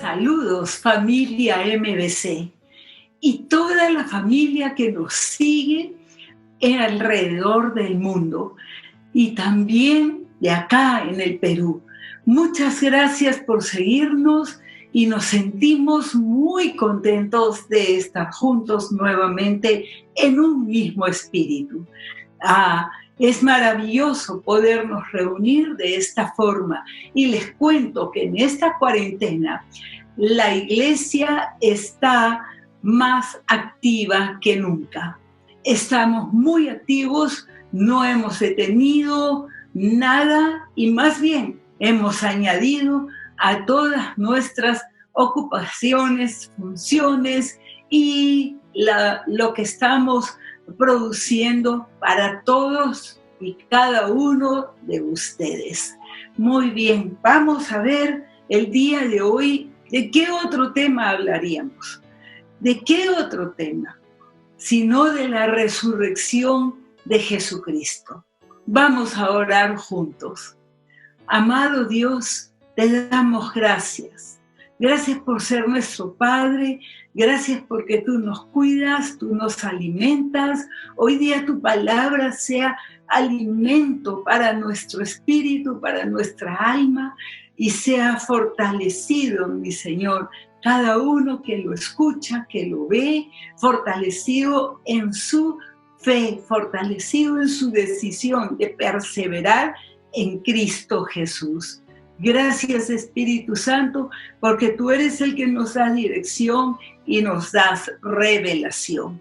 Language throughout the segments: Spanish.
Saludos familia MBC y toda la familia que nos sigue alrededor del mundo y también de acá en el Perú. Muchas gracias por seguirnos y nos sentimos muy contentos de estar juntos nuevamente en un mismo espíritu. Es maravilloso podernos reunir de esta forma y les cuento que en esta cuarentena la iglesia está más activa que nunca. Estamos muy activos, no hemos detenido nada y más bien hemos añadido a todas nuestras ocupaciones, funciones y lo que estamos produciendo para todos y cada uno de ustedes. Muy bien, vamos a ver el día de hoy de qué otro tema hablaríamos. ¿De qué otro tema? Sino de la resurrección de Jesucristo. Vamos a orar juntos. Amado Dios, te damos gracias. Gracias por ser nuestro Padre, gracias porque tú nos cuidas, tú nos alimentas. Hoy día tu palabra sea alimento para nuestro espíritu, para nuestra alma y sea fortalecido, mi Señor, cada uno que lo escucha, que lo ve, fortalecido en su fe, fortalecido en su decisión de perseverar en Cristo Jesús. Gracias, Espíritu Santo, porque tú eres el que nos da dirección y nos das revelación.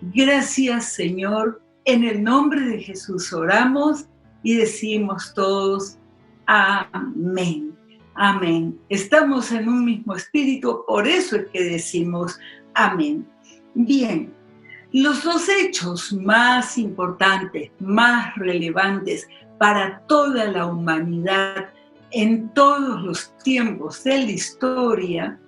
Gracias, Señor. En el nombre de Jesús oramos y decimos todos amén. Amén. Estamos en un mismo espíritu, por eso es que decimos amén. Bien, los dos hechos más importantes, más relevantes para toda la humanidad en todos los tiempos de la historia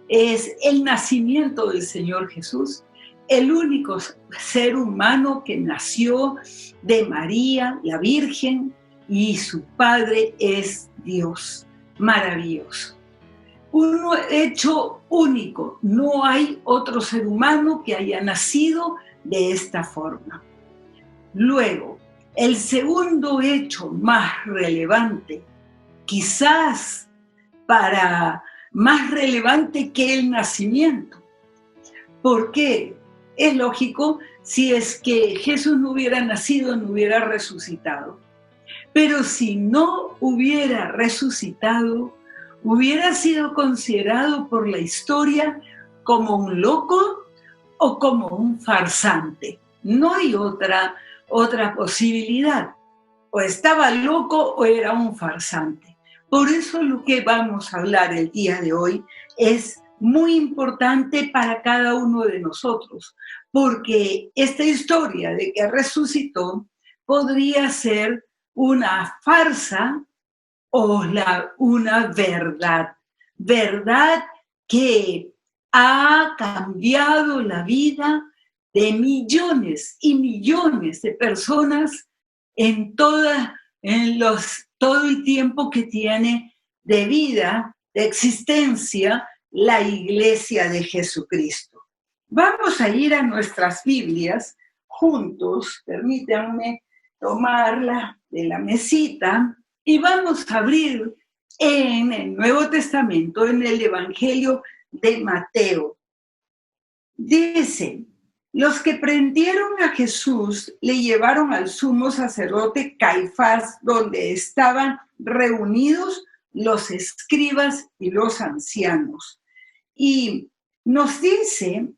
es el nacimiento del Señor Jesús, el único ser humano que nació de María, la Virgen, y su Padre es Dios. Maravilloso. Un hecho único, no hay otro ser humano que haya nacido de esta forma. Luego, el segundo hecho más relevante, quizás más relevante que el nacimiento. ¿Por qué? Es lógico, si es que Jesús no hubiera nacido, no hubiera resucitado. Pero si no hubiera resucitado, hubiera sido considerado por la historia como un loco o como un farsante. No hay otra posibilidad. O estaba loco o era un farsante. Por eso lo que vamos a hablar el día de hoy es muy importante para cada uno de nosotros, porque esta historia de que resucitó podría ser una farsa o una verdad. Verdad que ha cambiado la vida de millones y millones de personas en todo el tiempo que tiene de vida, de existencia, la Iglesia de Jesucristo. Vamos a ir a nuestras Biblias juntos, permítanme tomarla de la mesita, y vamos a abrir en el Nuevo Testamento, en el Evangelio de Mateo. Dice: los que prendieron a Jesús le llevaron al sumo sacerdote Caifás, donde estaban reunidos los escribas y los ancianos. Y nos dice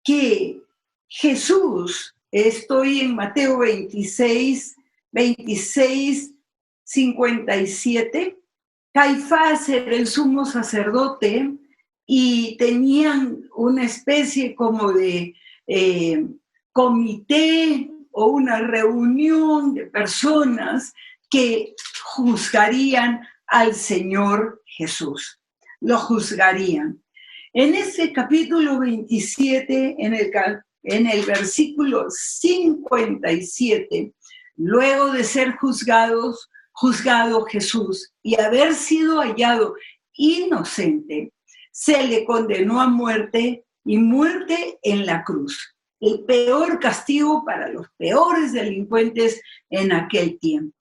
que Jesús, estoy en Mateo 26, 57, Caifás era el sumo sacerdote y tenían una especie como de comité o una reunión de personas que juzgarían al Señor Jesús. Lo juzgarían. En ese capítulo 27, en el versículo 57, luego de ser juzgado Jesús y haber sido hallado inocente, se le condenó a muerte y muerte en la cruz. El peor castigo para los peores delincuentes en aquel tiempo.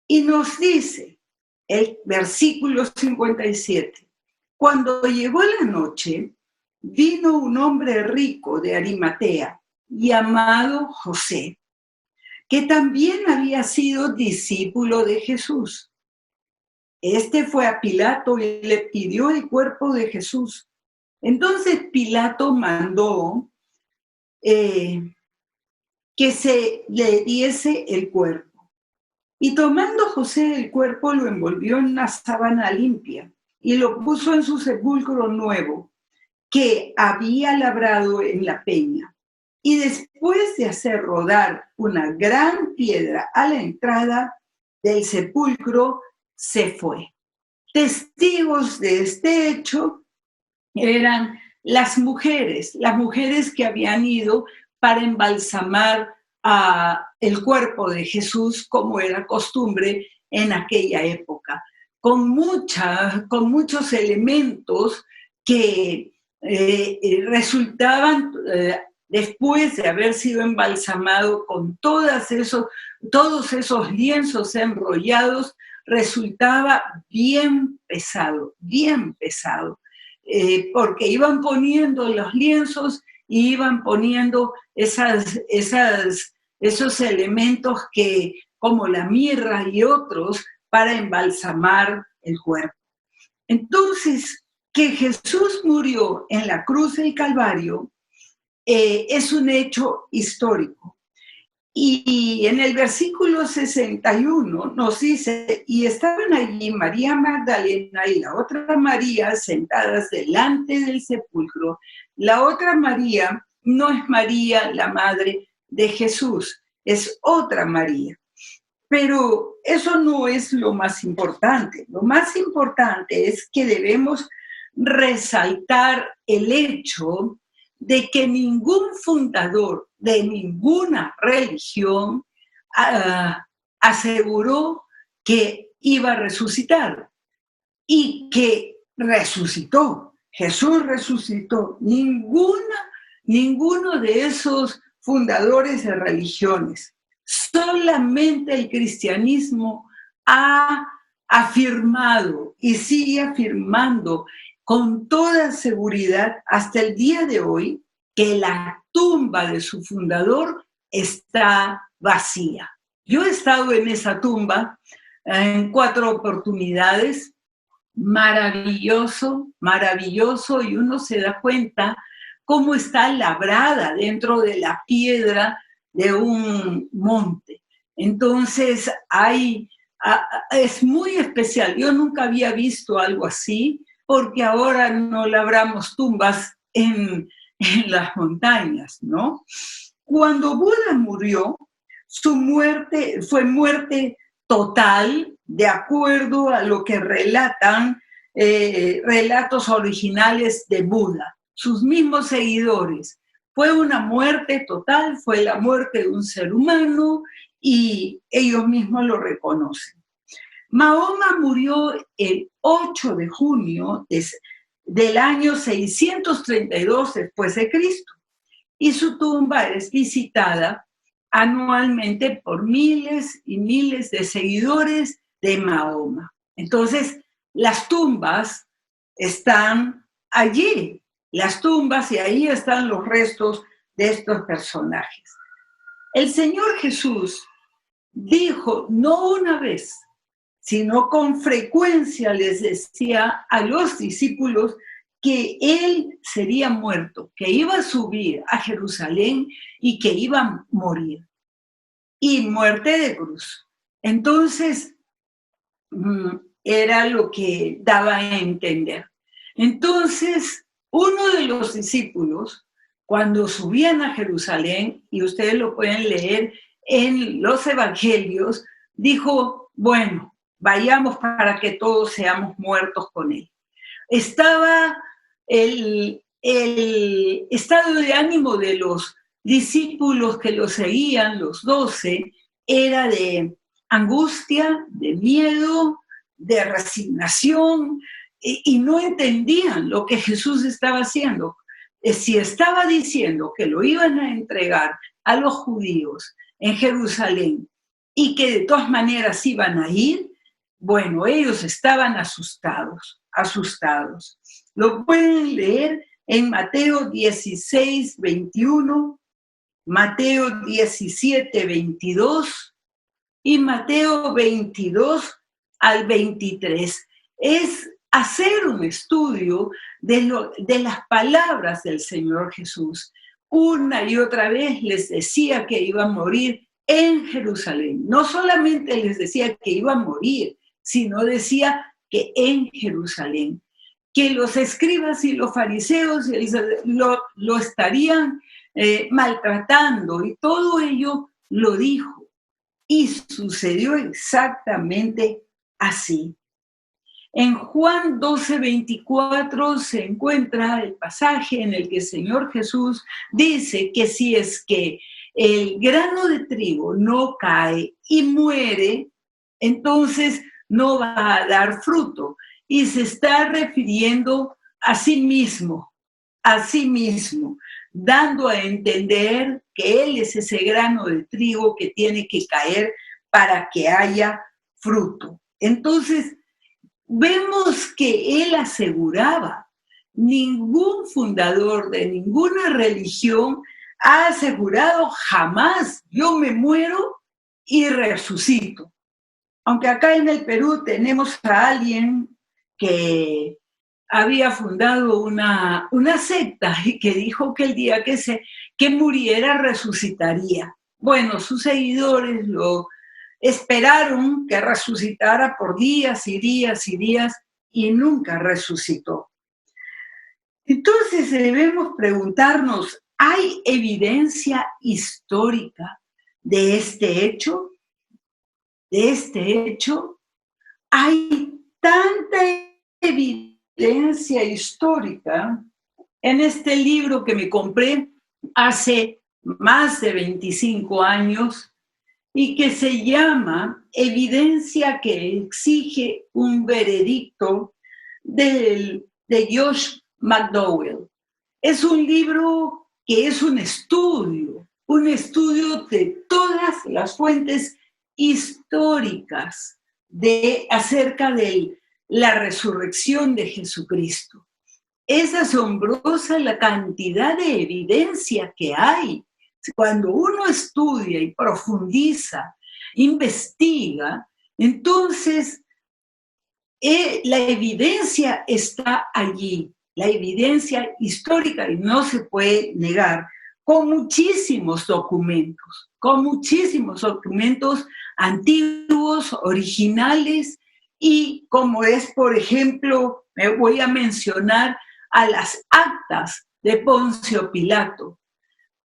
Y nos dice el versículo 57, cuando llegó la noche, vino un hombre rico de Arimatea, llamado José, que también había sido discípulo de Jesús. Este fue a Pilato y le pidió el cuerpo de Jesús. Entonces Pilato mandó que se le diese el cuerpo. Y tomando José el cuerpo, lo envolvió en una sábana limpia y lo puso en su sepulcro nuevo, que había labrado en la peña. Y después de hacer rodar una gran piedra a la entrada del sepulcro, se fue. Testigos de este hecho eran las mujeres que habían ido para embalsamar el cuerpo de Jesús, como era costumbre en aquella época, con muchos elementos que resultaban, después de haber sido embalsamado, con todos esos lienzos enrollados, resultaba bien pesado, porque iban poniendo los lienzos y iban poniendo esos elementos como la mirra y otros, para embalsamar el cuerpo. Entonces, que Jesús murió en la cruz del Calvario es un hecho histórico. Y en el versículo 61 nos dice, y estaban allí María Magdalena y la otra María sentadas delante del sepulcro. La otra María no es María, la madre de Jesús, es otra María. Pero eso no es lo más importante. Lo más importante es que debemos resaltar el hecho de que ningún fundador de ninguna religión aseguró que iba a resucitar, y que resucitó. Jesús resucitó. Ninguno de esos fundadores de religiones. Solamente el cristianismo ha afirmado y sigue afirmando con toda seguridad hasta el día de hoy que la tumba de su fundador está vacía. Yo he estado en esa tumba en 4 oportunidades. Maravilloso, y uno se da cuenta cómo está labrada dentro de la piedra de un monte. Entonces es muy especial. Yo nunca había visto algo así, porque ahora no labramos tumbas en las montañas, ¿no? Cuando Buda murió, su muerte fue muerte total, de acuerdo a lo que relatan relatos originales de Buda, sus mismos seguidores. Fue una muerte total, fue la muerte de un ser humano, y ellos mismos lo reconocen. Mahoma murió el 8 de junio del año 632 después de Cristo, y su tumba es visitada anualmente por miles y miles de seguidores de Mahoma. Entonces, las tumbas están allí, y ahí están los restos de estos personajes. El Señor Jesús dijo, no una vez, sino con frecuencia les decía a los discípulos que Él sería muerto, que iba a subir a Jerusalén y que iba a morir. Y muerte de cruz. Entonces, era lo que daba a entender. Entonces, uno de los discípulos, cuando subían a Jerusalén, y ustedes lo pueden leer en los evangelios, dijo, bueno, vayamos para que todos seamos muertos con él. Estaba el estado de ánimo de los discípulos que lo seguían, los 12, era de angustia, de miedo, de resignación, y no entendían lo que Jesús estaba haciendo. Si estaba diciendo que lo iban a entregar a los judíos en Jerusalén y que de todas maneras iban a ir, bueno, ellos estaban asustados, asustados. Lo pueden leer en Mateo 16, 21, Mateo 17, 22 y Mateo 22 al 23. Es hacer un estudio de las palabras del Señor Jesús. Una y otra vez les decía que iba a morir en Jerusalén. No solamente les decía que iba a morir, sino decía que en Jerusalén, que los escribas y los fariseos lo estarían maltratando, y todo ello lo dijo. Y sucedió exactamente así. En Juan 12, 24 se encuentra el pasaje en el que el Señor Jesús dice que si es que el grano de trigo no cae y muere, entonces no va a dar fruto. Y se está refiriendo a sí mismo, dando a entender que Él es ese grano de trigo que tiene que caer para que haya fruto. Entonces, vemos que Él aseguraba, ningún fundador de ninguna religión ha asegurado jamás, yo me muero y resucito. Aunque acá en el Perú tenemos a alguien que había fundado una secta y que dijo que el día que muriera resucitaría. Bueno, sus seguidores lo esperaron que resucitara por días y días y días y nunca resucitó. Entonces debemos preguntarnos, ¿hay evidencia histórica de este hecho? ¿De este hecho? Hay tanta evidencia histórica en este libro que me compré hace más de 25 años y que se llama Evidencia que exige un veredicto de Josh McDowell. Es un libro que es un estudio de todas las fuentes históricas acerca de la resurrección de Jesucristo. Es asombrosa la cantidad de evidencia que hay. Cuando uno estudia y profundiza, investiga, entonces la evidencia está allí, la evidencia histórica, y no se puede negar, con muchísimos documentos antiguos, originales, y como es, por ejemplo, me voy a mencionar a las actas de Poncio Pilato.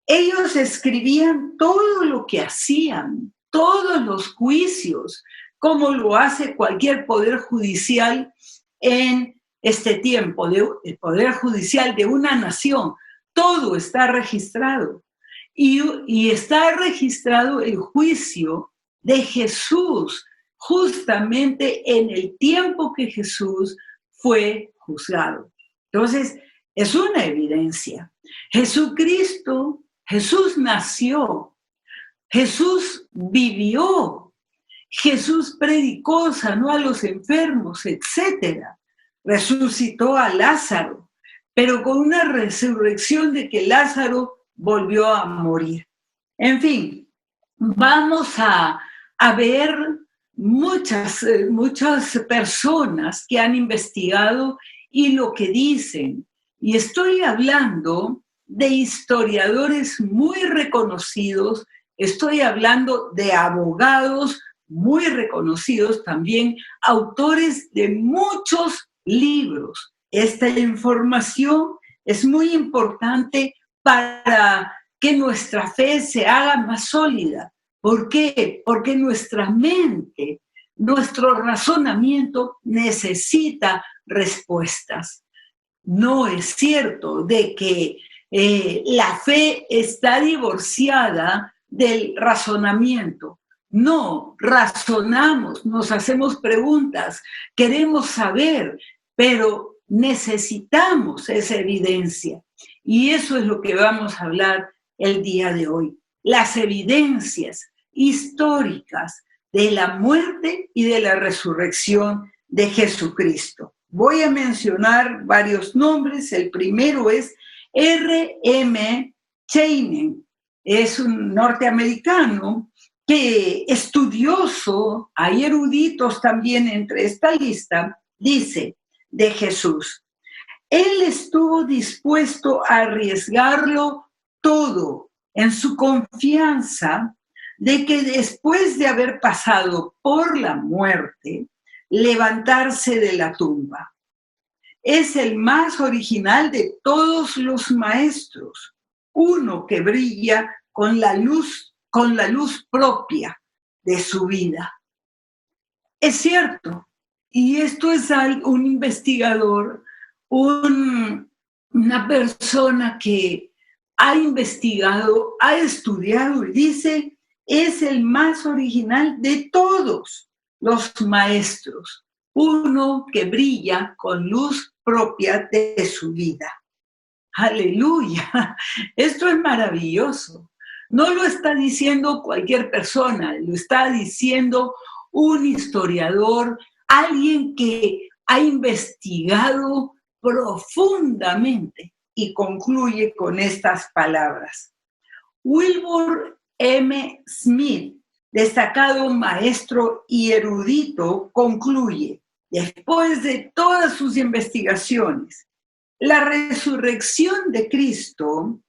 Ellos escribían todo lo que hacían, todos los juicios, como lo hace cualquier poder judicial en este tiempo, el poder judicial de una nación. Todo está registrado. Y está registrado el juicio de Jesús, justamente en el tiempo que Jesús fue juzgado. Entonces, es una evidencia. Jesús nació, Jesús vivió, Jesús predicó, sanó a los enfermos, etc. Resucitó a Lázaro, pero con una resurrección de que Lázaro volvió a morir. En fin, vamos a ver muchas personas que han investigado y lo que dicen. Y estoy hablando de historiadores muy reconocidos, estoy hablando de abogados muy reconocidos también, autores de muchos libros. Esta información es muy importante para que nuestra fe se haga más sólida. ¿Por qué? Porque nuestra mente, nuestro razonamiento necesita respuestas. No es cierto de que la fe está divorciada del razonamiento. No, razonamos, nos hacemos preguntas, queremos saber, pero necesitamos esa evidencia. Y eso es lo que vamos a hablar el día de hoy. Las evidencias históricas de la muerte y de la resurrección de Jesucristo. Voy a mencionar varios nombres. El primero es R.M. Channing. Es un norteamericano que, estudioso, hay eruditos también entre esta lista, dice de Jesús: Él estuvo dispuesto a arriesgarlo todo en su confianza de que después de haber pasado por la muerte, levantarse de la tumba. Es el más original de todos los maestros, uno que brilla con la luz propia de su vida. Es cierto, y esto es un investigador, una persona que ha investigado, ha estudiado y dice, es el más original de todos los maestros, uno que brilla con luz propia de su vida. Aleluya, esto es maravilloso. No lo está diciendo cualquier persona, lo está diciendo un historiador, alguien que ha investigado profundamente, y concluye con estas palabras. Wilbur M. Smith, destacado maestro y erudito, concluye, después de todas sus investigaciones, la resurrección de Cristo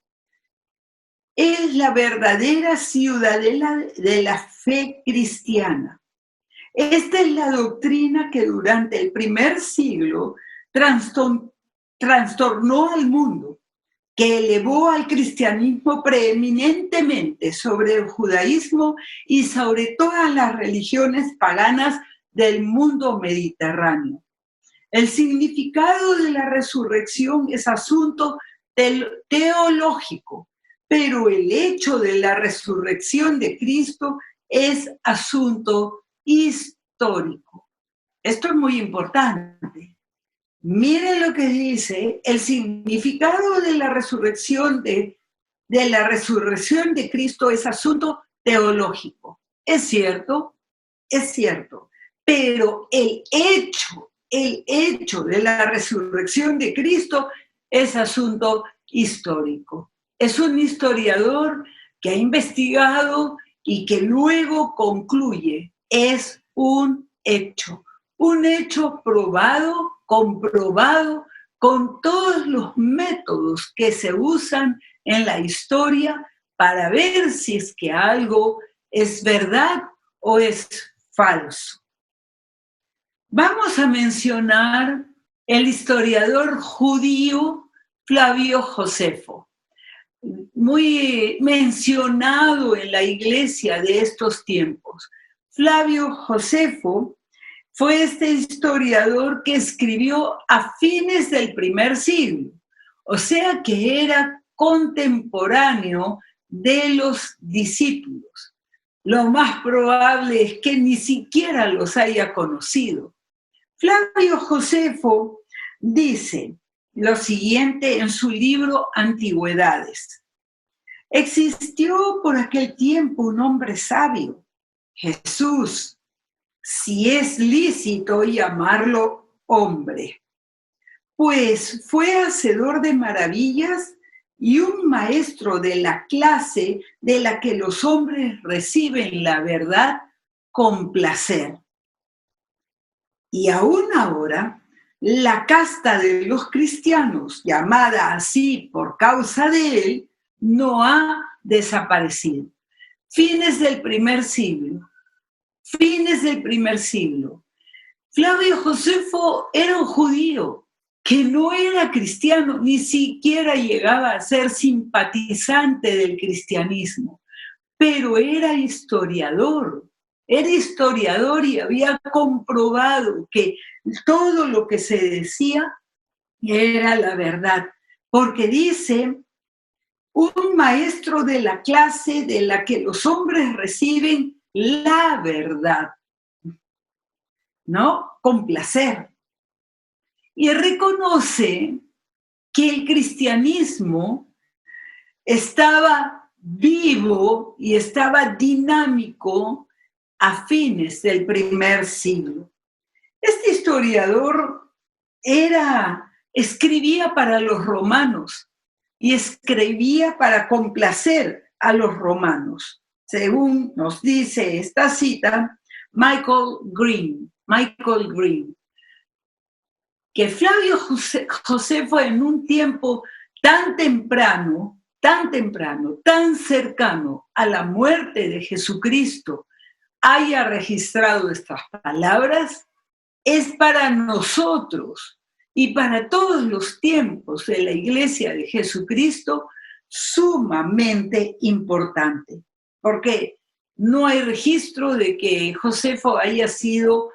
es la verdadera ciudadela de la fe cristiana. Esta es la doctrina que durante el primer siglo trastornó al mundo, que elevó al cristianismo preeminentemente sobre el judaísmo y sobre todas las religiones paganas del mundo mediterráneo. El significado de la resurrección es asunto teológico, pero el hecho de la resurrección de Cristo es asunto histórico. Esto es muy importante. Miren lo que dice: el significado de la resurrección de Cristo es asunto teológico. Es cierto, pero el hecho de la resurrección de Cristo es asunto histórico. Es un historiador que ha investigado y que luego concluye, es un hecho probado, comprobado, con todos los métodos que se usan en la historia para ver si es que algo es verdad o es falso. Vamos a mencionar el historiador judío Flavio Josefo, muy mencionado en la iglesia de estos tiempos. Flavio Josefo fue este historiador que escribió a fines del primer siglo, o sea que era contemporáneo de los discípulos. Lo más probable es que ni siquiera los haya conocido. Flavio Josefo dice lo siguiente en su libro Antigüedades: existió por aquel tiempo un hombre sabio, Jesús, si es lícito llamarlo hombre, pues fue hacedor de maravillas y un maestro de la clase de la que los hombres reciben la verdad con placer. Y aún ahora, la casta de los cristianos, llamada así por causa de él, no ha desaparecido. Fines del primer siglo. Flavio Josefo era un judío que no era cristiano, ni siquiera llegaba a ser simpatizante del cristianismo, pero era historiador y había comprobado que todo lo que se decía era la verdad, porque dice, un maestro de la clase de la que los hombres reciben la verdad, ¿no? Con placer. y reconoce que el cristianismo estaba vivo y estaba dinámico a fines del primer siglo. Este historiador escribía para los romanos y escribía para complacer a los romanos. Según nos dice esta cita, Michael Green, que Flavio Josefo en un tiempo tan temprano, tan cercano a la muerte de Jesucristo, haya registrado estas palabras, es para nosotros y para todos los tiempos de la Iglesia de Jesucristo sumamente importante, porque no hay registro de que Josefo haya sido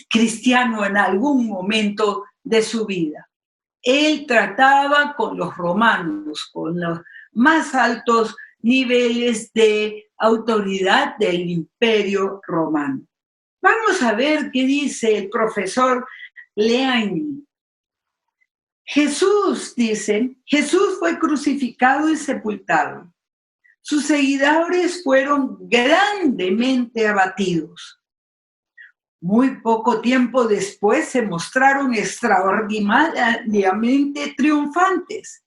cristiano en algún momento de su vida. Él trataba con los romanos, con los más altos niveles de autoridad del Imperio Romano. Vamos a ver qué dice el profesor Leañi. Jesús fue crucificado y sepultado. Sus seguidores fueron grandemente abatidos. Muy poco tiempo después se mostraron extraordinariamente triunfantes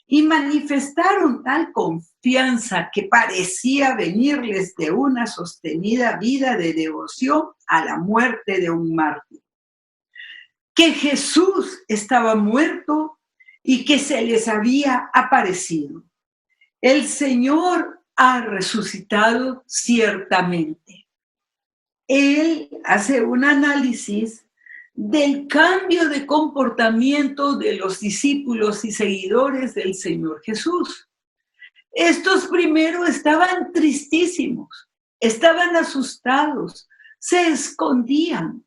y manifestaron tal confianza que parecía venirles de una sostenida vida de devoción a la muerte de un mártir. Que Jesús estaba muerto y que se les había aparecido. El Señor ha resucitado ciertamente. Él hace un análisis del cambio de comportamiento de los discípulos y seguidores del Señor Jesús. Estos primero estaban tristísimos, estaban asustados, se escondían,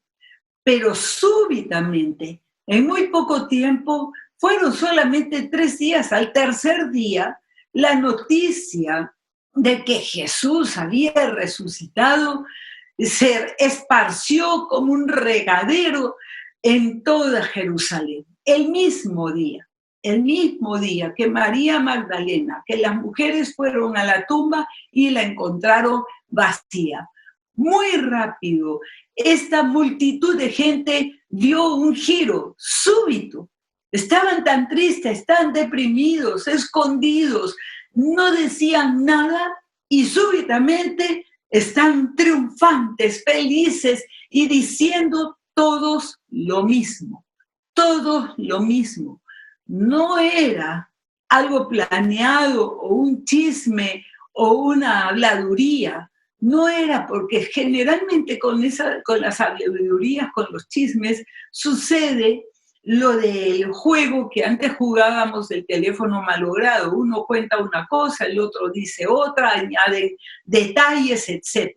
pero súbitamente, en muy poco tiempo, fueron solamente 3 días, al tercer día, la noticia de que Jesús había resucitado se esparció como un regadero en toda Jerusalén. El mismo día que María Magdalena, que las mujeres fueron a la tumba y la encontraron vacía. Muy rápido, esta multitud de gente dio un giro súbito. Estaban tan tristes, tan deprimidos, escondidos, no decían nada y súbitamente están triunfantes, felices y diciendo todos lo mismo. No era algo planeado o un chisme o una habladuría. No era porque generalmente con las habladurías, con los chismes, sucede lo del juego que antes jugábamos del teléfono malogrado. Uno cuenta una cosa, el otro dice otra, añade detalles, etc.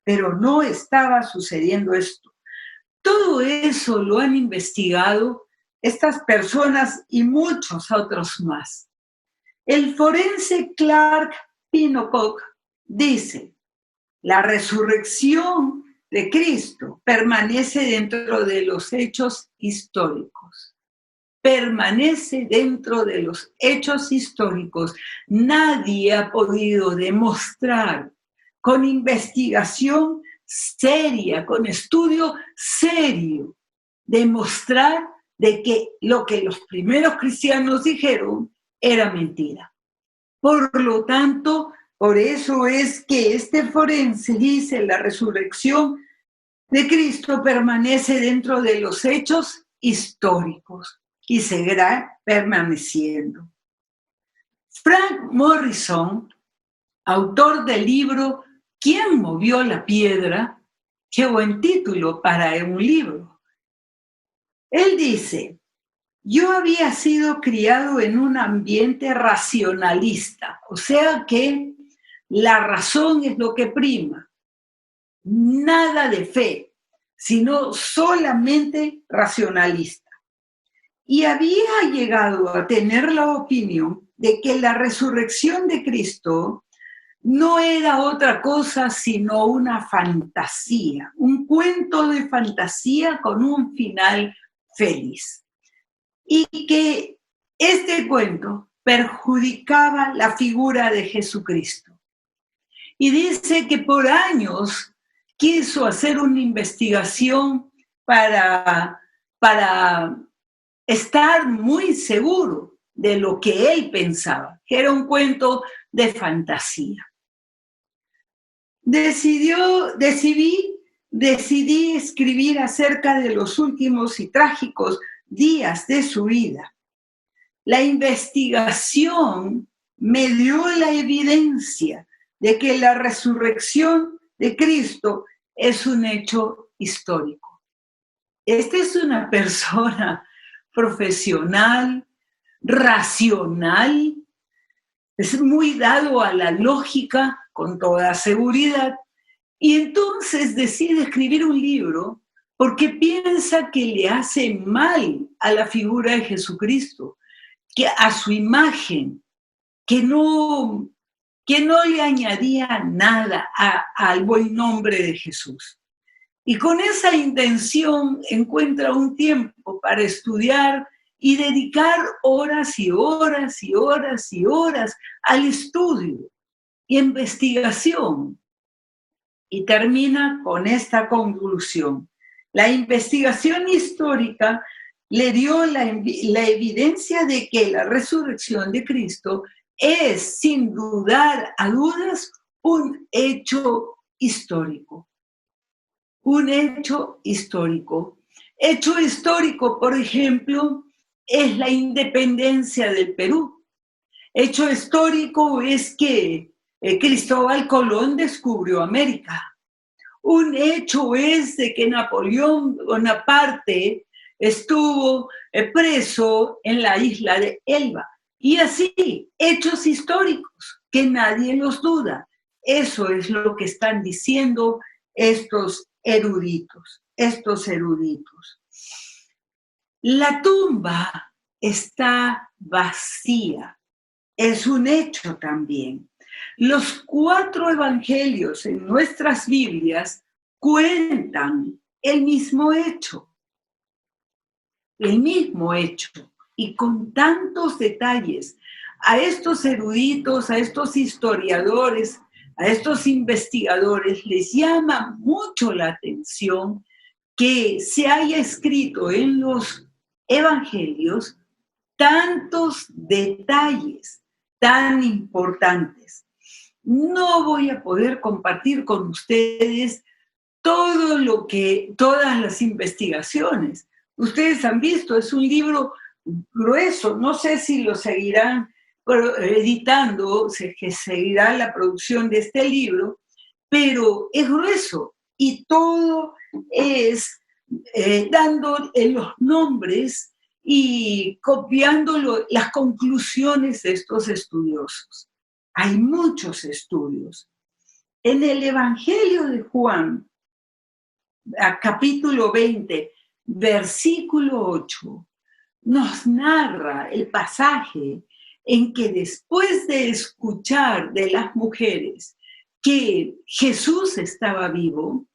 Pero no estaba sucediendo esto. Todo eso lo han investigado estas personas y muchos otros más. El forense Clark Pinnock dice: la resurrección de Cristo permanece dentro de los hechos históricos. Nadie ha podido demostrar con investigación seria, con estudio serio, demostrar de que lo que los primeros cristianos dijeron era mentira. Por lo tanto, por eso es que este forense dice: la resurrección de Cristo permanece dentro de los hechos históricos y seguirá permaneciendo. Frank Morrison, autor del libro ¿Quién movió la piedra? Qué buen título para un libro. Él dice: yo había sido criado en un ambiente racionalista, o sea que la razón es lo que prima. Nada de fe, sino solamente racionalista. Y había llegado a tener la opinión de que la resurrección de Cristo no era otra cosa sino una fantasía, un cuento de fantasía con un final feliz. Y que este cuento perjudicaba la figura de Jesucristo. Y dice que por años quiso hacer una investigación para estar muy seguro de lo que él pensaba, que era un cuento de fantasía. Decidí escribir acerca de los últimos y trágicos días de su vida. La investigación me dio la evidencia de que la resurrección de Cristo es un hecho histórico. Esta es una persona profesional, racional, es muy dado a la lógica con toda seguridad, y entonces decide escribir un libro porque piensa que le hace mal a la figura de Jesucristo, que a su imagen, que no le añadía nada al buen nombre de Jesús. Y con esa intención encuentra un tiempo para estudiar y dedicar horas y horas y horas y horas al estudio y investigación. Y termina con esta conclusión. La investigación histórica le dio la evidencia de que la resurrección de Cristo es, sin dudar a dudas, un hecho histórico. Un hecho histórico. Hecho histórico, por ejemplo, es la independencia del Perú. Hecho histórico es que Cristóbal Colón descubrió América. Un hecho es de que Napoleón Bonaparte estuvo preso en la isla de Elba. Y así, hechos históricos que nadie los duda. Eso es lo que están diciendo estos eruditos. La tumba está vacía. Es un hecho también. Los 4 evangelios en nuestras Biblias cuentan el mismo hecho, y con tantos detalles. A estos eruditos, a estos historiadores, a estos investigadores les llama mucho la atención que se haya escrito en los evangelios tantos detalles tan importantes. No voy a poder compartir con ustedes todas las investigaciones. Ustedes han visto, es un libro grueso, no sé si lo seguirán editando, que seguirá la producción de este libro, pero es grueso y todo es dando los nombres y copiando las conclusiones de estos estudiosos. Hay muchos estudios. En el Evangelio de Juan, capítulo 20, versículo 8, nos narra el pasaje en que después de escuchar de las mujeres que Jesús estaba vivo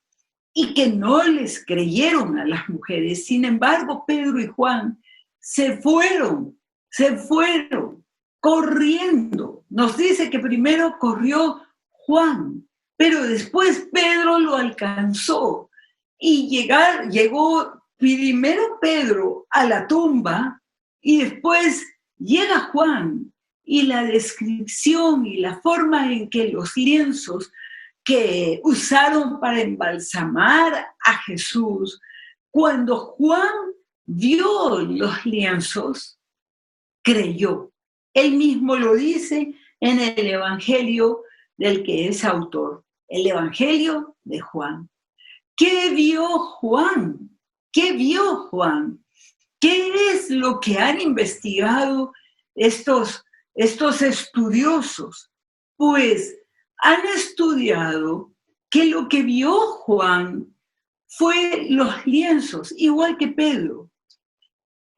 y que no les creyeron a las mujeres, sin embargo, Pedro y Juan se fueron corriendo. Nos dice que primero corrió Juan, pero después Pedro lo alcanzó y llegó primero Pedro a la tumba y después llega Juan, y la descripción y la forma en que los lienzos que usaron para embalsamar a Jesús, cuando Juan vio los lienzos, creyó. Él mismo lo dice en el Evangelio del que es autor, el Evangelio de Juan. ¿Qué vio Juan? ¿Qué vio Juan? ¿Qué es lo que han investigado estos estudiosos? Pues han estudiado que lo que vio Juan fue los lienzos, igual que Pedro.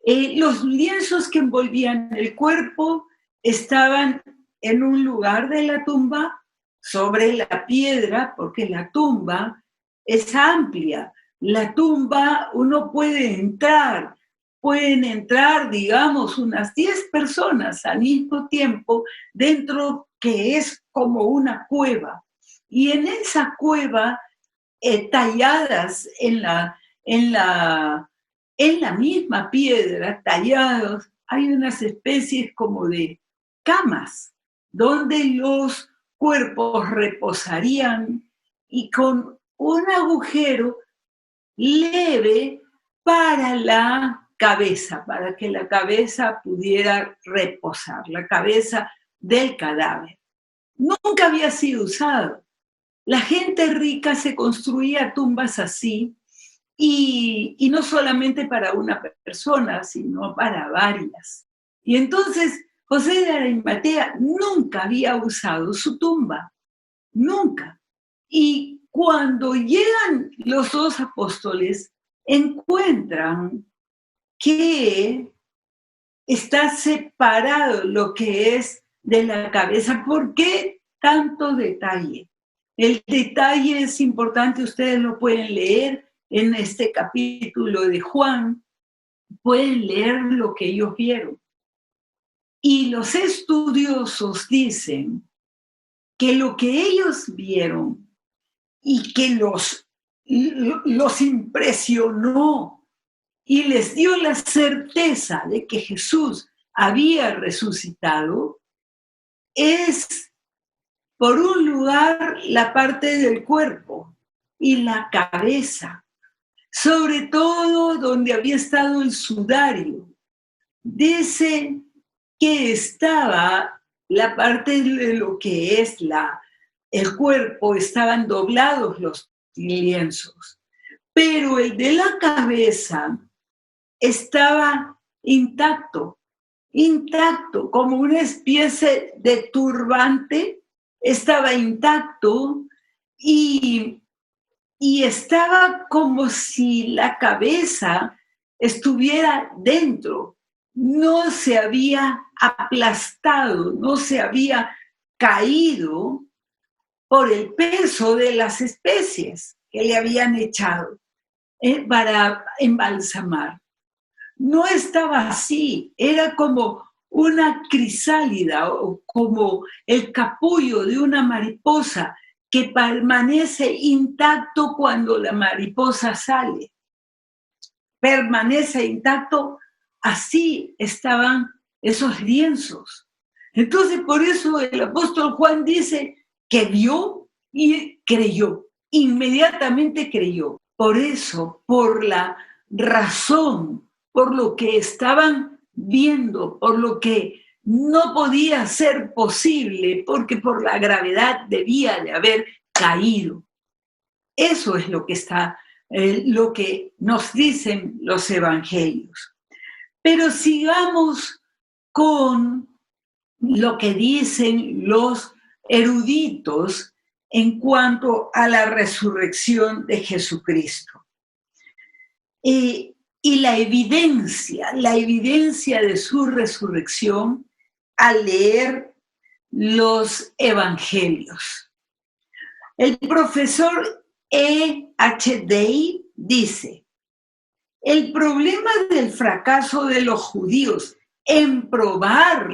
Los lienzos que envolvían el cuerpo estaban en un lugar de la tumba, sobre la piedra, porque la tumba es amplia. La tumba uno puede entrar pueden entrar, digamos, unas 10 personas al mismo tiempo dentro que es como una cueva. Y en esa cueva, talladas en la misma piedra, tallados, hay unas especies como de camas, donde los cuerpos reposarían y con un agujero leve para la cabeza, para que la cabeza pudiera reposar, la cabeza del cadáver. Nunca había sido usado. La gente rica se construía tumbas así y no solamente para una persona, sino para varias. Y entonces José de Arimatea nunca había usado su tumba, nunca. Y cuando llegan los dos apóstoles, encuentran que está separado lo que es de la cabeza. ¿Por qué tanto detalle? El detalle es importante, ustedes lo pueden leer en este capítulo de Juan, pueden leer lo que ellos vieron. Y los estudiosos dicen que lo que ellos vieron y que los impresionó y les dio la certeza de que Jesús había resucitado, es por un lugar la parte del cuerpo y la cabeza, sobre todo donde había estado el sudario. Dice que estaba la parte de lo que es el cuerpo, estaban doblados los lienzos, pero el de la cabeza estaba intacto, como una especie de turbante, estaba intacto y estaba como si la cabeza estuviera dentro, no se había aplastado, no se había caído por el peso de las especies que le habían echado para embalsamar. No estaba así, era como una crisálida o como el capullo de una mariposa que permanece intacto cuando la mariposa sale. Permanece intacto, así estaban esos lienzos. Entonces, por eso el apóstol Juan dice que vio y creyó, inmediatamente creyó. Por eso, por la razón, por lo que estaban viendo, por lo que no podía ser posible, porque por la gravedad debía de haber caído. Eso es lo que lo que nos dicen los evangelios. Pero sigamos con lo que dicen los eruditos en cuanto a la resurrección de Jesucristo. Y la evidencia de su resurrección al leer los evangelios. El profesor E.H. Day dice: el problema del fracaso de los judíos en probar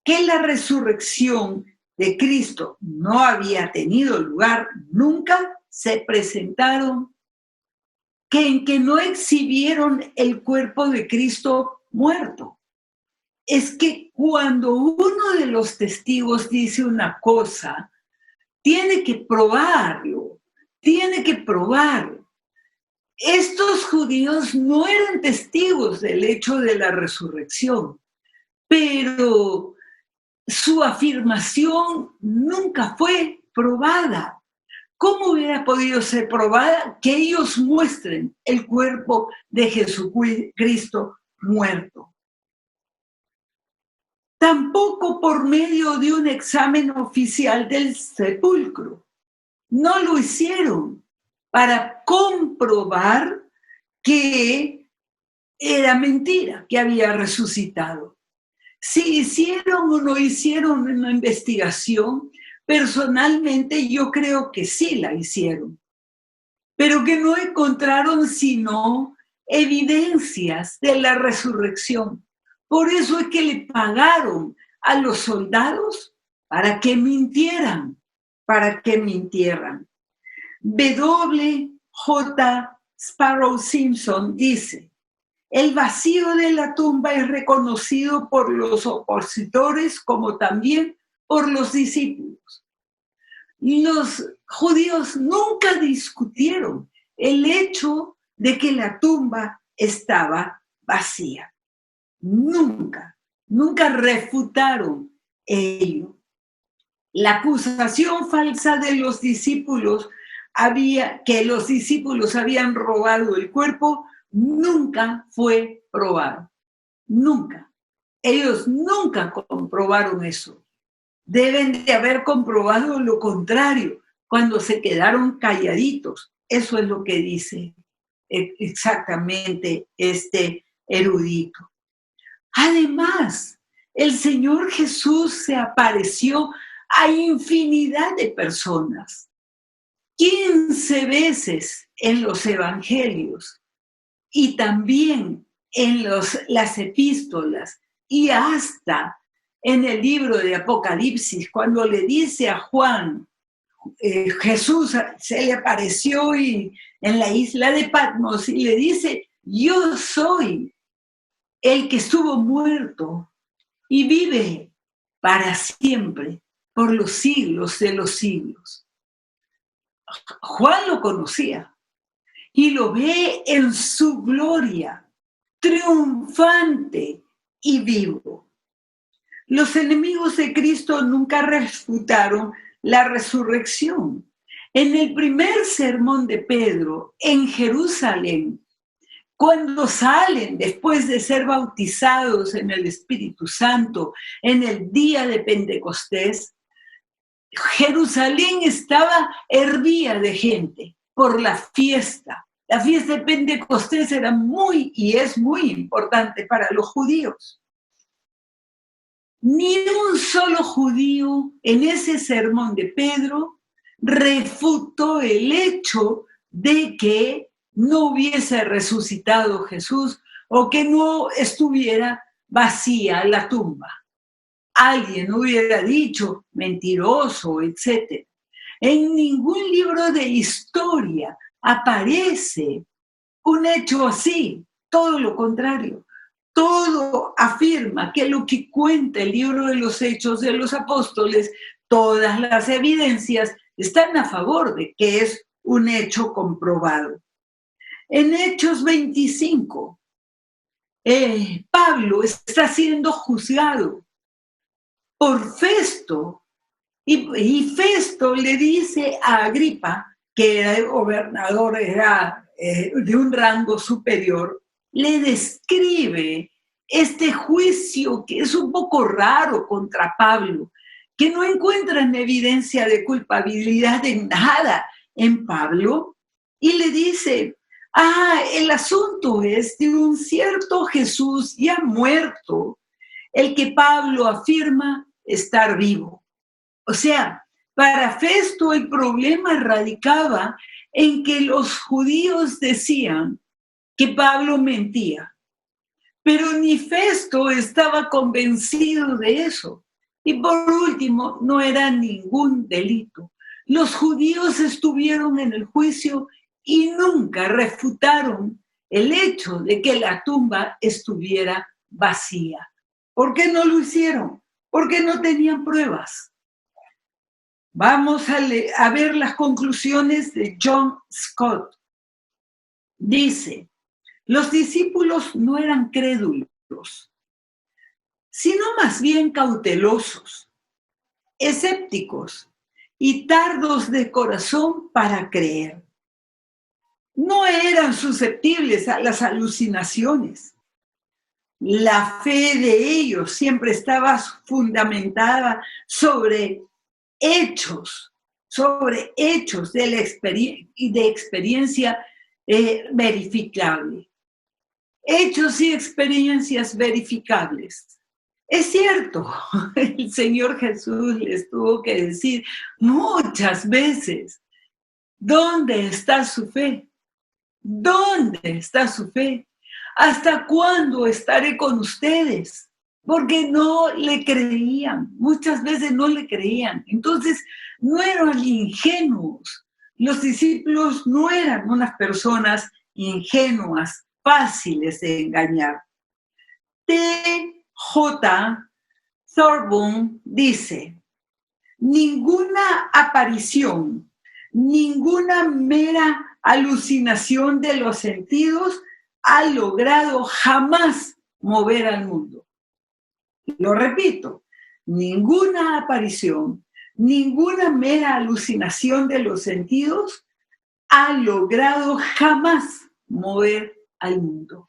que la resurrección de Cristo no había tenido lugar nunca se presentaron en que no exhibieron el cuerpo de Cristo muerto. Es que cuando uno de los testigos dice una cosa, tiene que probarlo. Estos judíos no eran testigos del hecho de la resurrección, pero su afirmación nunca fue probada. ¿Cómo hubiera podido ser probada? Que ellos muestren el cuerpo de Jesucristo muerto. Tampoco por medio de un examen oficial del sepulcro. No lo hicieron para comprobar que era mentira, que había resucitado. Si hicieron o no hicieron una investigación, personalmente yo creo que sí la hicieron, pero que no encontraron sino evidencias de la resurrección. Por eso es que le pagaron a los soldados para que mintieran, W.J. Sparrow Simpson dice: el vacío de la tumba es reconocido por los opositores como también por los discípulos. Los judíos nunca discutieron el hecho de que la tumba estaba vacía. Nunca refutaron ello. La acusación falsa de los discípulos que los discípulos habían robado el cuerpo nunca fue probado. Nunca. Ellos nunca comprobaron eso. Deben de haber comprobado lo contrario, cuando se quedaron calladitos. Eso es lo que dice exactamente este erudito. Además, el Señor Jesús se apareció a infinidad de personas. 15 veces en los evangelios y también en las epístolas y hasta en el libro de Apocalipsis, cuando le dice a Juan, Jesús se le apareció en la isla de Patmos y le dice: yo soy el que estuvo muerto y vive para siempre, por los siglos de los siglos. Juan lo conocía y lo ve en su gloria, triunfante y vivo. Los enemigos de Cristo nunca refutaron la resurrección. En el primer sermón de Pedro en Jerusalén, cuando salen después de ser bautizados en el Espíritu Santo en el día de Pentecostés, Jerusalén hervía de gente por la fiesta. La fiesta de Pentecostés era es muy importante para los judíos. Ni un solo judío en ese sermón de Pedro refutó el hecho de que no hubiese resucitado Jesús o que no estuviera vacía la tumba. Alguien hubiera dicho mentiroso, etc. En ningún libro de historia aparece un hecho así, todo lo contrario. Todo afirma que lo que cuenta el libro de los Hechos de los Apóstoles, todas las evidencias están a favor de que es un hecho comprobado. En Hechos 25, Pablo está siendo juzgado por Festo y Festo le dice a Agripa, que era el gobernador, era de un rango superior, le describe este juicio que es un poco raro contra Pablo, que no encuentran evidencia de culpabilidad en nada en Pablo, y le dice: el asunto es de un cierto Jesús ya muerto, el que Pablo afirma estar vivo. O sea, para Festo el problema radicaba en que los judíos decían que Pablo mentía, pero ni Festo estaba convencido de eso. Y por último, no era ningún delito. Los judíos estuvieron en el juicio y nunca refutaron el hecho de que la tumba estuviera vacía. ¿Por qué no lo hicieron? Porque no tenían pruebas. Vamos a ver las conclusiones de John Scott. Dice: los discípulos no eran crédulos, sino más bien cautelosos, escépticos y tardos de corazón para creer. No eran susceptibles a las alucinaciones. La fe de ellos siempre estaba fundamentada sobre hechos de la experiencia verificable. Hechos y experiencias verificables. Es cierto, el Señor Jesús les tuvo que decir muchas veces: ¿dónde está su fe? ¿Dónde está su fe? ¿Hasta cuándo estaré con ustedes? Porque no le creían, muchas veces no le creían. Entonces, no eran ingenuos. Los discípulos no eran unas personas ingenuas, fáciles de engañar. T.J. Thorburn dice: ninguna aparición, ninguna mera alucinación de los sentidos ha logrado jamás mover al mundo. Lo repito, ninguna aparición, ninguna mera alucinación de los sentidos ha logrado jamás mover al mundo.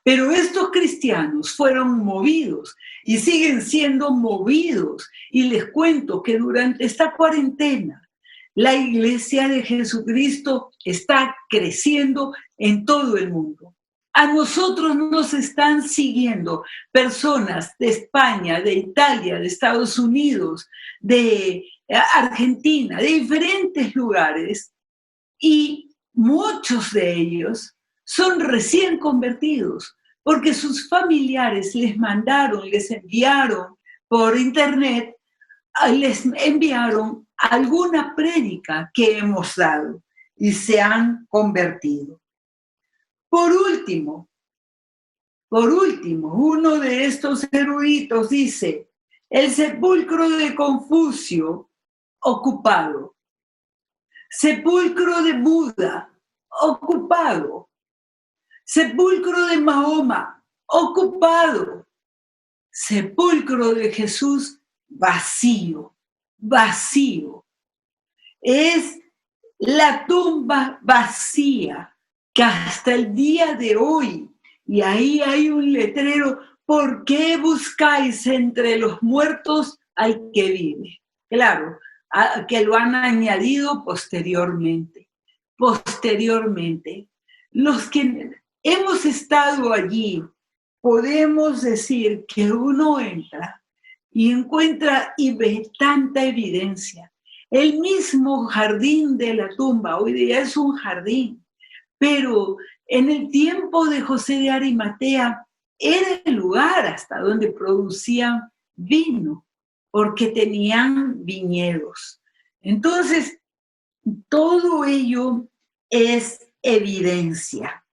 Pero estos cristianos fueron movidos y siguen siendo movidos. Y les cuento que durante esta cuarentena, la Iglesia de Jesucristo está creciendo en todo el mundo. A nosotros nos están siguiendo personas de España, de Italia, de Estados Unidos, de Argentina, de diferentes lugares, y muchos de ellos son recién convertidos, porque sus familiares les mandaron, les enviaron por internet, les enviaron alguna prédica que hemos dado y se han convertido. Por último, uno de estos eruditos dice: el sepulcro de Confucio, ocupado. Sepulcro de Buda, ocupado. Sepulcro de Mahoma, ocupado. Sepulcro de Jesús, vacío, vacío. Es la tumba vacía que hasta el día de hoy, y ahí hay un letrero: ¿por qué buscáis entre los muertos al que vive? Claro, que lo han añadido posteriormente. Los que hemos estado allí, podemos decir que uno entra y encuentra y ve tanta evidencia. El mismo jardín de la tumba, hoy día es un jardín, pero en el tiempo de José de Arimatea era el lugar hasta donde producían vino, porque tenían viñedos. Entonces, todo ello es evidencia.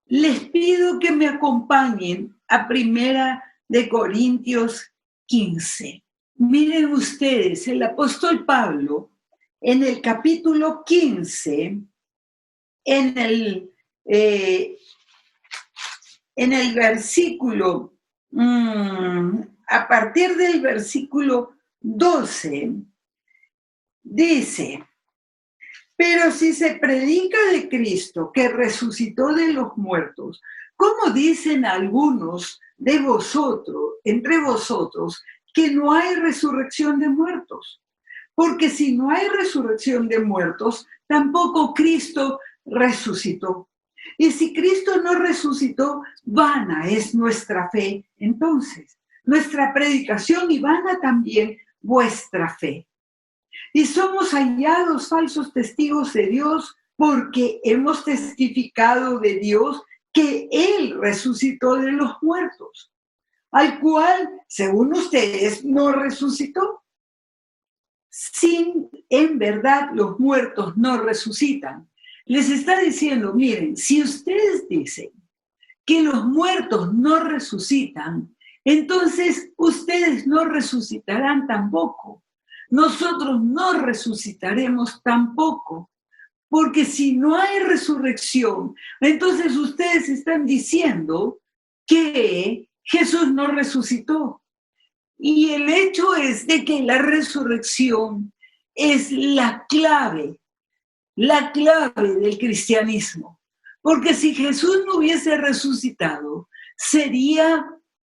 Les pido que me acompañen a Primera de Corintios 15. Miren ustedes, el apóstol Pablo, en el capítulo 15, en el versículo, a partir del versículo 12, dice: pero si se predica de Cristo que resucitó de los muertos, ¿cómo dicen algunos de vosotros, entre vosotros, que no hay resurrección de muertos? Porque si no hay resurrección de muertos, tampoco Cristo resucitó. Y si Cristo no resucitó, vana es nuestra fe. Entonces, nuestra predicación, y vana también vuestra fe. Y somos hallados falsos testigos de Dios, porque hemos testificado de Dios que Él resucitó de los muertos, al cual, según ustedes, no resucitó. Sin, en verdad, los muertos no resucitan. Les está diciendo: miren, si ustedes dicen que los muertos no resucitan, entonces ustedes no resucitarán tampoco. Nosotros no resucitaremos tampoco, porque si no hay resurrección, entonces ustedes están diciendo que Jesús no resucitó. Y el hecho es de que la resurrección es la clave del cristianismo. Porque si Jesús no hubiese resucitado, sería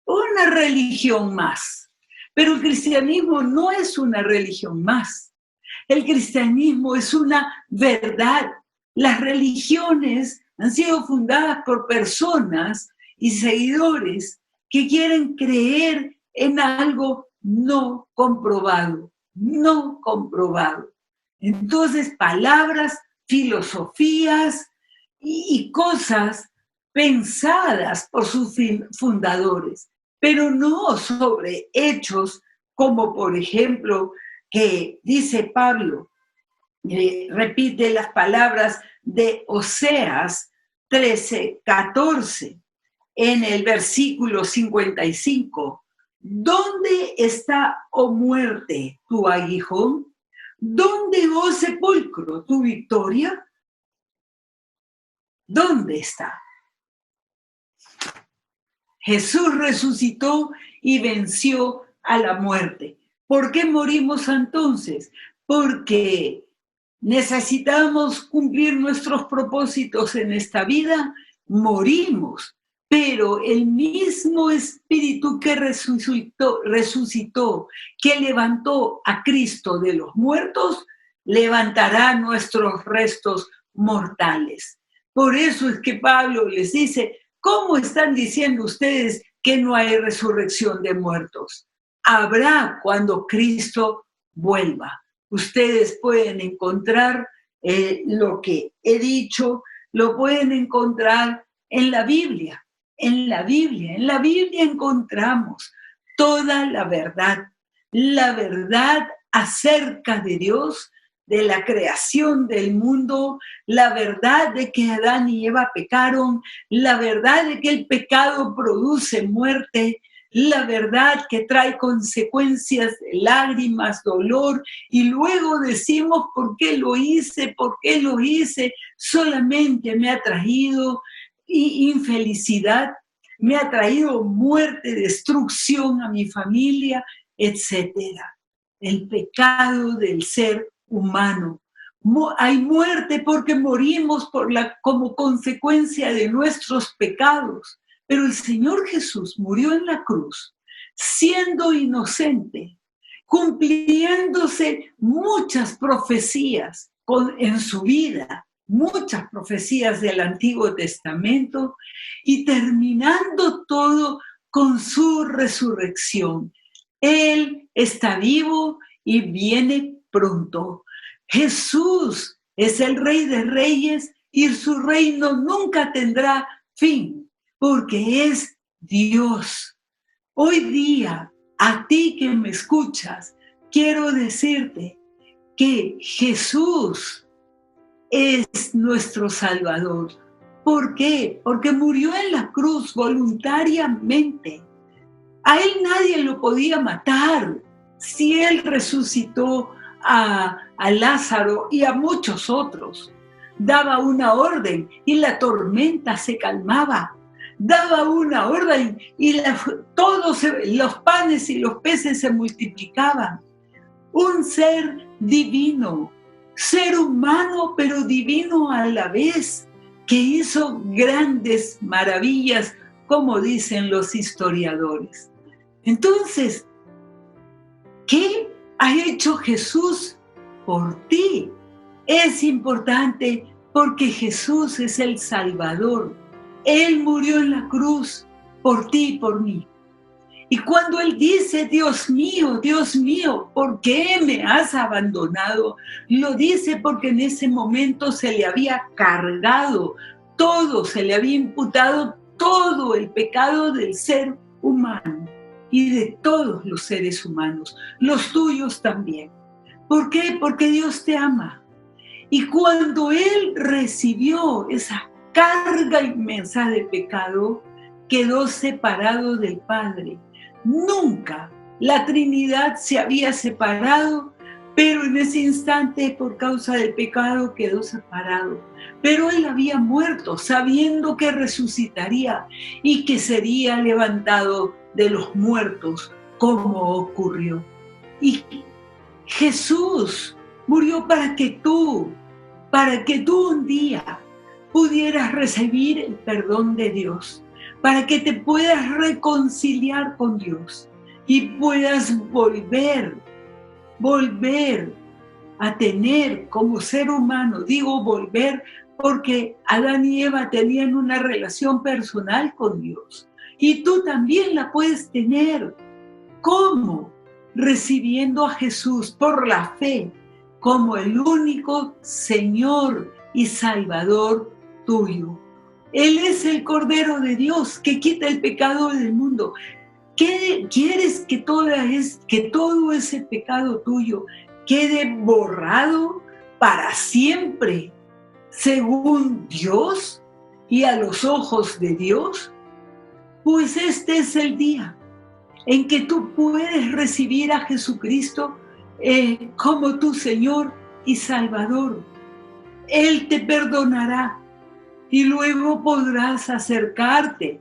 una religión más. Pero el cristianismo no es una religión más. El cristianismo es una verdad. Las religiones han sido fundadas por personas y seguidores que quieren creer en algo no comprobado, no comprobado. Entonces, palabras, filosofías, y cosas pensadas por sus fundadores, pero no sobre hechos como, por ejemplo, que dice Pablo, repite las palabras de Oseas 13:14 en el versículo 55. ¿Dónde está, oh muerte, tu aguijón? ¿Dónde, oh sepulcro, tu victoria? ¿Dónde está? Jesús resucitó y venció a la muerte. ¿Por qué morimos entonces? Porque necesitamos cumplir nuestros propósitos en esta vida, morimos. Pero el mismo Espíritu que resucitó, que levantó a Cristo de los muertos, levantará nuestros restos mortales. Por eso es que Pablo les dice, ¿cómo están diciendo ustedes que no hay resurrección de muertos? Habrá cuando Cristo vuelva. Ustedes pueden encontrar lo que he dicho, lo pueden encontrar en la Biblia. En la Biblia encontramos toda la verdad acerca de Dios, de la creación del mundo, la verdad de que Adán y Eva pecaron, la verdad de que el pecado produce muerte, la verdad que trae consecuencias de lágrimas, dolor, y luego decimos, ¿por qué lo hice? ¿Por qué lo hice? Solamente me ha traído infelicidad, me ha traído muerte, destrucción a mi familia, etcétera. El pecado del ser humano. Hay muerte porque morimos como consecuencia de nuestros pecados. Pero el Señor Jesús murió en la cruz siendo inocente, cumpliéndose muchas profecías en su vida, muchas profecías del Antiguo Testamento y terminando todo con su resurrección. Él está vivo y viene pronto. Jesús es el Rey de Reyes y su reino nunca tendrá fin, porque es Dios. Hoy día, a ti que me escuchas, quiero decirte que Jesús es nuestro Salvador. ¿Por qué? Porque murió en la cruz voluntariamente. A él nadie lo podía matar. Si él resucitó a Lázaro y a muchos otros, daba una orden y la tormenta se calmaba. Daba una orden y todos los panes y los peces se multiplicaban. Un ser divino, ser humano pero divino a la vez, que hizo grandes maravillas, como dicen los historiadores. Entonces, ¿qué ha hecho Jesús por ti? Es importante porque Jesús es el Salvador. Él murió en la cruz por ti y por mí. Y cuando Él dice, Dios mío, ¿por qué me has abandonado? Lo dice porque en ese momento se le había cargado todo, se le había imputado todo el pecado del ser humano y de todos los seres humanos, los tuyos también. ¿Por qué? Porque Dios te ama. Y cuando Él recibió esa carga inmensa de pecado, quedó separado del Padre. Nunca la Trinidad se había separado, pero en ese instante, por causa del pecado, quedó separado. Pero Él había muerto, sabiendo que resucitaría y que sería levantado de los muertos, como ocurrió. Y Jesús murió para que tú un día pudieras recibir el perdón de Dios, para que te puedas reconciliar con Dios y puedas volver a tener como ser humano. Digo volver porque Adán y Eva tenían una relación personal con Dios y tú también la puedes tener. ¿Cómo? Recibiendo a Jesús por la fe como el único Señor y Salvador tuyo. Él es el Cordero de Dios que quita el pecado del mundo. ¿Qué quieres que todo ese pecado tuyo quede borrado para siempre, según Dios y a los ojos de Dios? Pues este es el día en que tú puedes recibir a Jesucristo como tu Señor y Salvador. Él te perdonará y luego podrás acercarte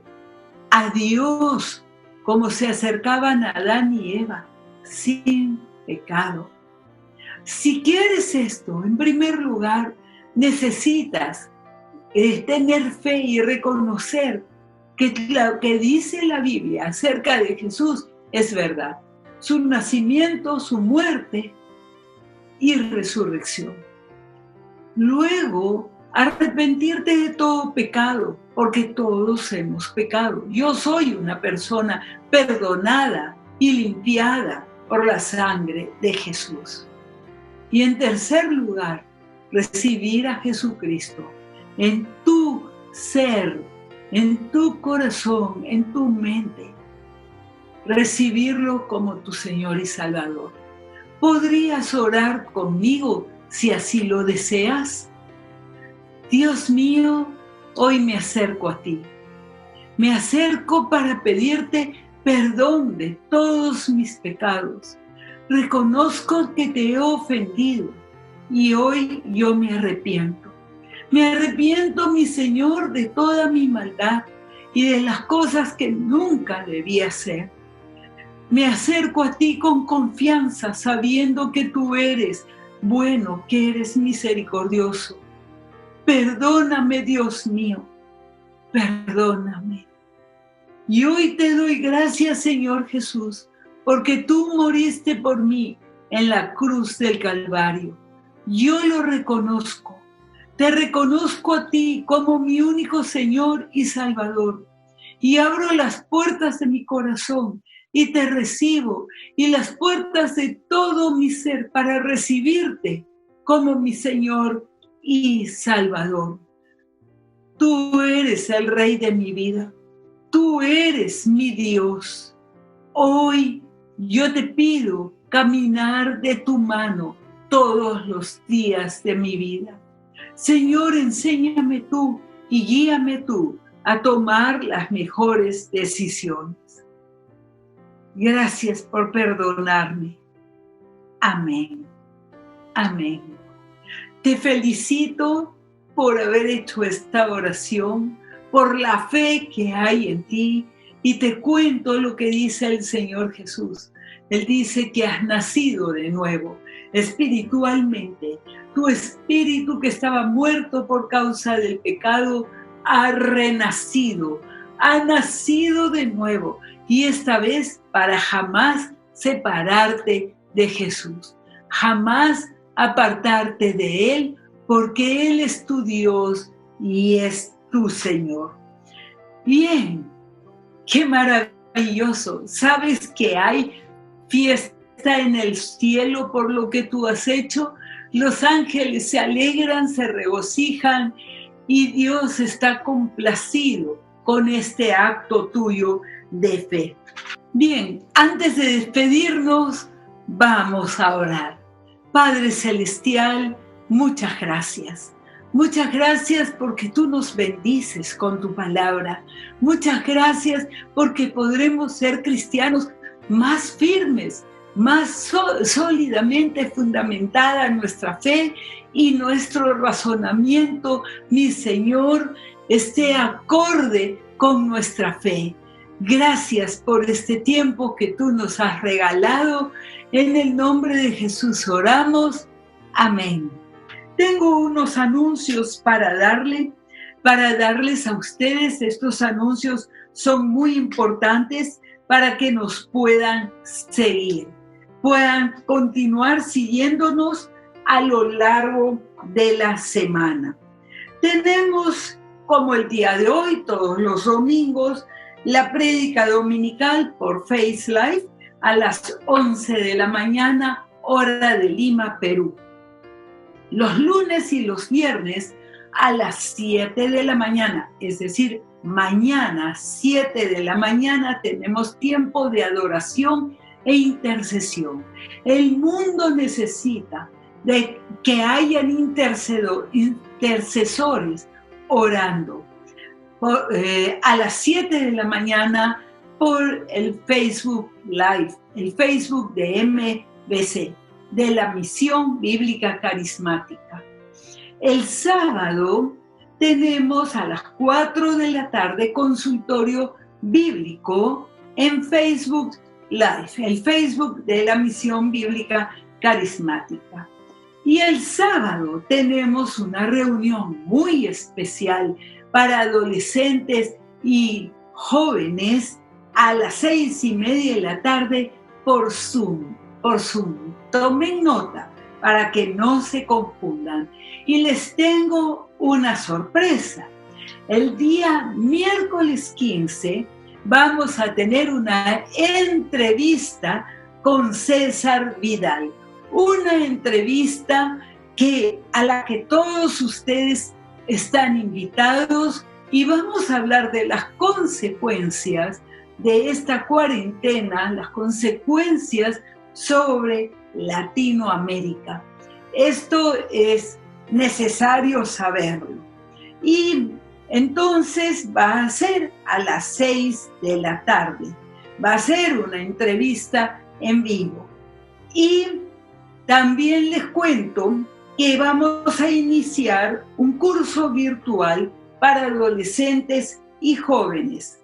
a Dios como se acercaban a Adán y Eva, sin pecado. Si quieres esto, en primer lugar, necesitas tener fe y reconocer que lo que dice la Biblia acerca de Jesús es verdad. Su nacimiento, su muerte y resurrección. Luego, arrepentirte de todo pecado, porque todos hemos pecado. Yo soy una persona perdonada y limpiada por la sangre de Jesús. Y en tercer lugar, recibir a Jesucristo en tu ser, en tu corazón, en tu mente. Recibirlo como tu Señor y Salvador. ¿Podrías orar conmigo si así lo deseas? Dios mío, hoy me acerco a ti. Me acerco para pedirte perdón de todos mis pecados. Reconozco que te he ofendido y hoy yo me arrepiento. Me arrepiento, mi Señor, de toda mi maldad y de las cosas que nunca debí hacer. Me acerco a ti con confianza, sabiendo que tú eres bueno, que eres misericordioso. Perdóname, Dios mío, perdóname. Y hoy te doy gracias, Señor Jesús, porque tú moriste por mí en la cruz del Calvario. Yo lo reconozco. Te reconozco a ti como mi único Señor y Salvador. Y abro las puertas de mi corazón y te recibo, y las puertas de todo mi ser para recibirte como mi Señor y Salvador. Tú eres el Rey de mi vida. Tú eres mi Dios. Hoy yo te pido caminar de tu mano todos los días de mi vida. Señor, enséñame tú y guíame tú a tomar las mejores decisiones. Gracias por perdonarme. Amén. Amén. Te felicito por haber hecho esta oración, por la fe que hay en ti, y te cuento lo que dice el Señor Jesús. Él dice que has nacido de nuevo, espiritualmente. Tu espíritu que estaba muerto por causa del pecado ha renacido, ha nacido de nuevo, y esta vez para jamás separarte de Jesús, jamás apartarte de Él, porque Él es tu Dios y es tu Señor. Bien, qué maravilloso. ¿Sabes que hay fiesta en el cielo por lo que tú has hecho? Los ángeles se alegran, se regocijan y Dios está complacido con este acto tuyo de fe. Bien, antes de despedirnos, vamos a orar. Padre Celestial, muchas gracias. Muchas gracias porque tú nos bendices con tu palabra. Muchas gracias porque podremos ser cristianos más firmes, más sólidamente fundamentada nuestra fe y nuestro razonamiento, mi Señor, esté acorde con nuestra fe. Gracias por este tiempo que tú nos has regalado. En el nombre de Jesús oramos. Amén. Tengo unos anuncios para darles a ustedes. Estos anuncios son muy importantes para que nos puedan seguir, puedan continuar siguiéndonos a lo largo de la semana. Tenemos, como el día de hoy, todos los domingos, la prédica dominical por Face Life a las 11 de la mañana, hora de Lima, Perú. Los lunes y los viernes a las 7 de la mañana, es decir, mañana 7 de la mañana tenemos tiempo de adoración e intercesión. El mundo necesita de que hayan intercesores orando a las 7 de la mañana por el Facebook Live, el Facebook de MBC, de la Misión Bíblica Carismática. El sábado tenemos a las 4 de la tarde consultorio bíblico en Facebook Live, el Facebook de la Misión Bíblica Carismática. Y el sábado tenemos una reunión muy especial para adolescentes y jóvenes a las 6:30 de la tarde por Zoom. Tomen nota para que no se confundan. Y les tengo una sorpresa. El día miércoles 15 vamos a tener una entrevista con César Vidal. Una entrevista a la que todos ustedes están invitados, y vamos a hablar de las consecuencias de esta cuarentena, las consecuencias sobre Latinoamérica. Esto es necesario saberlo. Y entonces va a ser a las 6 de la tarde. Va a ser una entrevista en vivo. Y también les cuento que vamos a iniciar un curso virtual para adolescentes y jóvenes.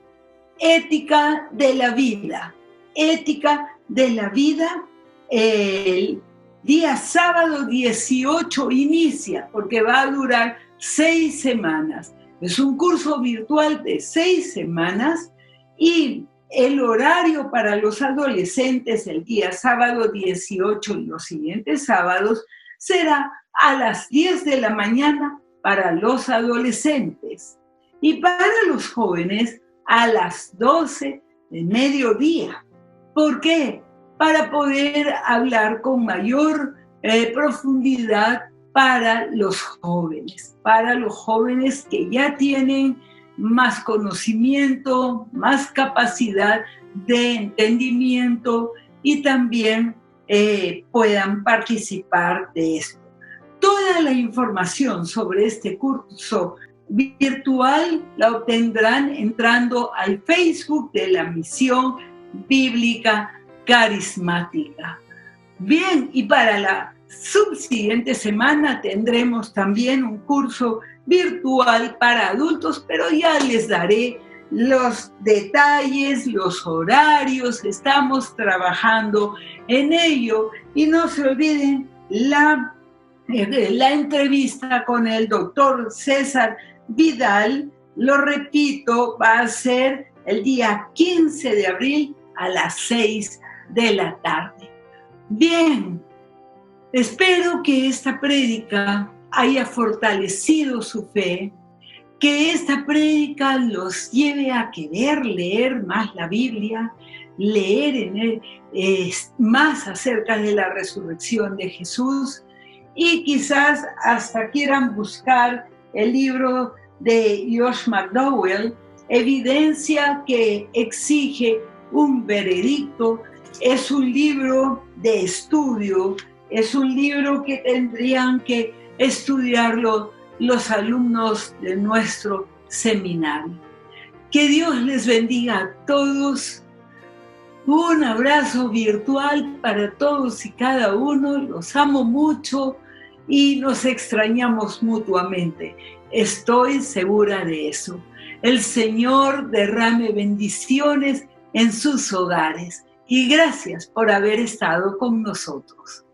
Ética de la vida. Ética de la vida. El día sábado 18 inicia, porque va a durar 6 semanas. Es un curso virtual de 6 semanas y el horario para los adolescentes el día sábado 18 y los siguientes sábados será a las 10 de la mañana para los adolescentes y para los jóvenes a las 12 del mediodía. ¿Por qué? Para poder hablar con mayor profundidad para los jóvenes que ya tienen más conocimiento, más capacidad de entendimiento y también puedan participar de esto. Toda la información sobre este curso virtual la obtendrán entrando al Facebook de la Misión Bíblica Carismática. Bien, y para la subsiguiente semana tendremos también un curso virtual para adultos, pero ya les daré los detalles, los horarios. Estamos trabajando en ello y no se olviden la entrevista con el doctor César Vidal. Lo repito, va a ser el día 15 de abril a las 6 de la tarde. Bien, espero que esta prédica haya fortalecido su fe, que esta prédica los lleve a querer leer más la Biblia, leer más acerca de la resurrección de Jesús, y quizás hasta quieran buscar el libro de Josh McDowell, Evidencia que exige un veredicto. Es un libro de estudio, es un libro que tendrían que estudiarlo los alumnos de nuestro seminario. Que Dios les bendiga a todos. Un abrazo virtual para todos y cada uno. Los amo mucho y nos extrañamos mutuamente. Estoy segura de eso. El Señor derrame bendiciones en sus hogares. Y gracias por haber estado con nosotros.